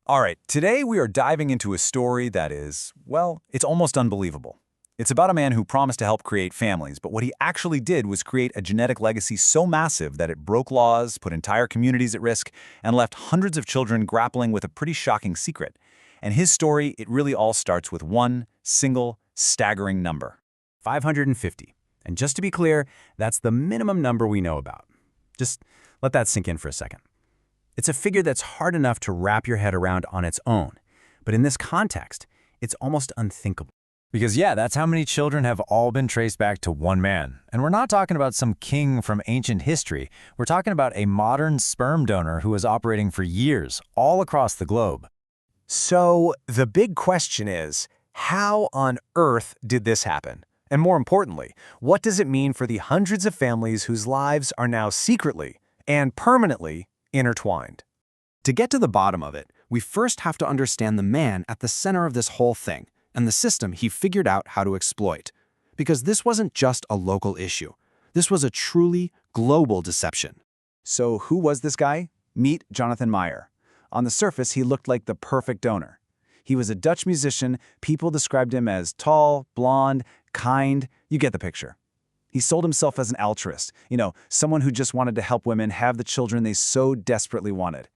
All right, today we are diving into a story that is, well, it's almost unbelievable. It's about a man who promised to help create families, but what he actually did was create a genetic legacy so massive that it broke laws, put entire communities at risk, and left hundreds of children grappling with a pretty shocking secret. And his story, it really all starts with one single, staggering number. 550. And just to be clear, that's the minimum number we know about. Just let that sink in for a second. It's a figure that's hard enough to wrap your head around on its own. But in this context, it's almost unthinkable. Because yeah, that's how many children have all been traced back to one man. And we're not talking about some king from ancient history. We're talking about a modern sperm donor who was operating for years, all across the globe. So the big question is, how on earth did this happen? And more importantly, what does it mean for the hundreds of families whose lives are now secretly and permanently intertwined? To get to the bottom of it, we first have to understand the man at the center of this whole thing and the system he figured out how to exploit. Because this wasn't just a local issue. This was a truly global deception. So who was this guy? Meet Jonathan Meijer. On the surface, he looked like the perfect donor. He was a Dutch musician. People described him as tall, blonde, kind. You get the picture. He sold himself as an altruist, someone who just wanted to help women have the children they so desperately wanted.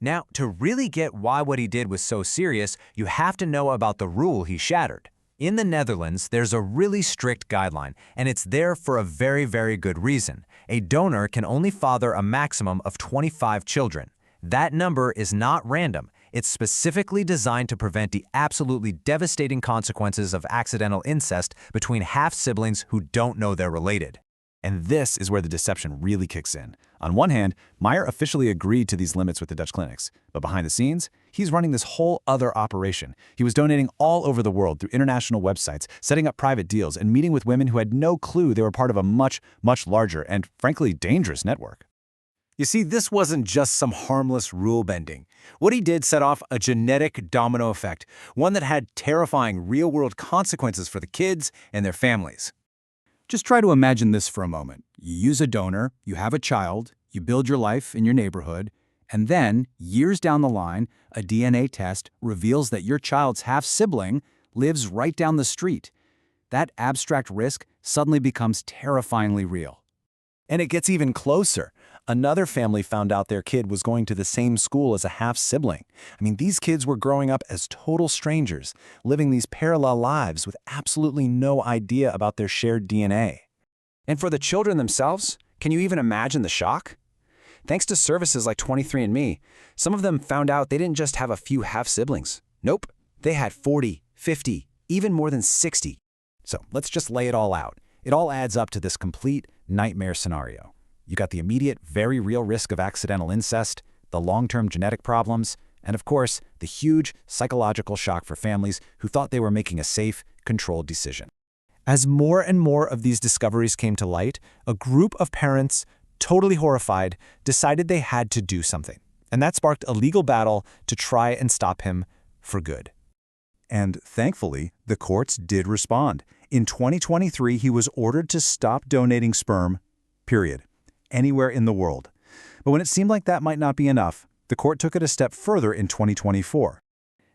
Now, to really get why what he did was so serious, you have to know about the rule he shattered. In the Netherlands, there's a really strict guideline, and it's there for a very, very good reason. A donor can only father a maximum of 25 children. That number is not random. It's specifically designed to prevent the absolutely devastating consequences of accidental incest between half-siblings who don't know they're related. And this is where the deception really kicks in. On one hand, Meijer officially agreed to these limits with the Dutch clinics, but behind the scenes, he's running this whole other operation. He was donating all over the world through international websites, setting up private deals, and meeting with women who had no clue they were part of a much, much larger and, frankly, dangerous network. You see, this wasn't just some harmless rule bending. What he did set off a genetic domino effect, one that had terrifying real-world consequences for the kids and their families. Just try to imagine this for a moment. You use a donor, you have a child, you build your life in your neighborhood, and then, years down the line, a DNA test reveals that your child's half-sibling lives right down the street. That abstract risk suddenly becomes terrifyingly real. And it gets even closer. Another family found out their kid was going to the same school as a half-sibling. These kids were growing up as total strangers, living these parallel lives with absolutely no idea about their shared DNA. And for the children themselves, can you even imagine the shock? Thanks to services like 23andMe, some of them found out they didn't just have a few half-siblings. Nope, they had 40, 50, even more than 60. So let's just lay it all out. It all adds up to this complete nightmare scenario. You got the immediate, very real risk of accidental incest, the long-term genetic problems, and of course, the huge psychological shock for families who thought they were making a safe, controlled decision. As more and more of these discoveries came to light, a group of parents, totally horrified, decided they had to do something. And that sparked a legal battle to try and stop him for good. And thankfully, the courts did respond. In 2023, he was ordered to stop donating sperm, period, anywhere in the world. But when it seemed like that might not be enough, the court took it a step further in 2024.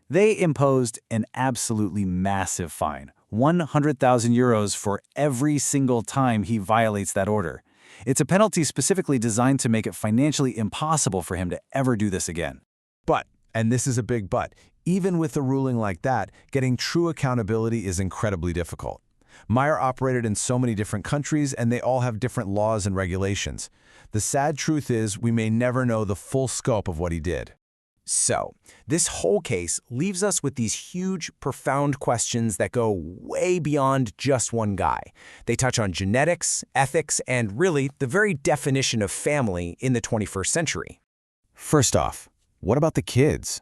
They imposed an absolutely massive fine, 100,000 euros for every single time he violates that order. It's a penalty specifically designed to make it financially impossible for him to ever do this again. But, and this is a big but, even with a ruling like that, getting true accountability is incredibly difficult. Meijer operated in so many different countries, and they all have different laws and regulations. The sad truth is we may never know the full scope of what he did. So, this whole case leaves us with these huge, profound questions that go way beyond just one guy. They touch on genetics, ethics, and really the very definition of family in the 21st century. First off, what about the kids?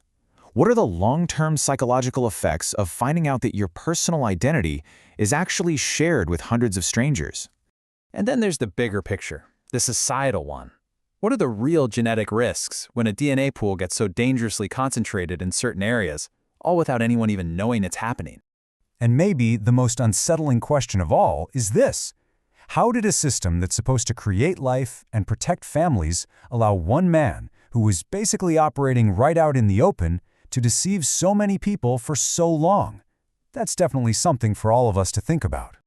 What are the long-term psychological effects of finding out that your personal identity is actually shared with hundreds of strangers? And then there's the bigger picture, the societal one. What are the real genetic risks when a DNA pool gets so dangerously concentrated in certain areas, all without anyone even knowing it's happening? And maybe the most unsettling question of all is this: how did a system that's supposed to create life and protect families allow one man, who was basically operating right out in the open, to deceive so many people for so long? That's definitely something for all of us to think about.